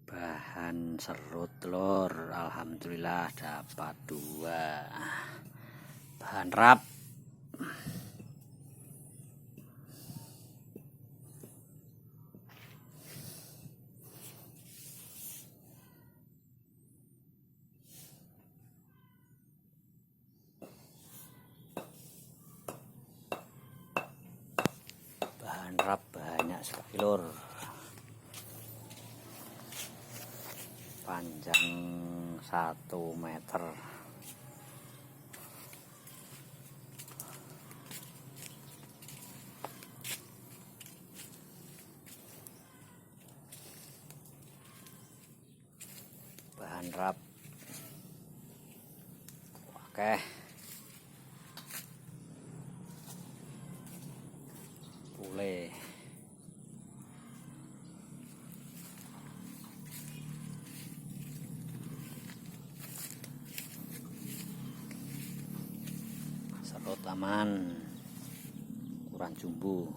Bahan serut telur, alhamdulillah dapat 2. Bahan rap, banyak sekali lur, panjang 1 meter. Bahan rap, oke. Pule, serut aman, ukuran jumbo.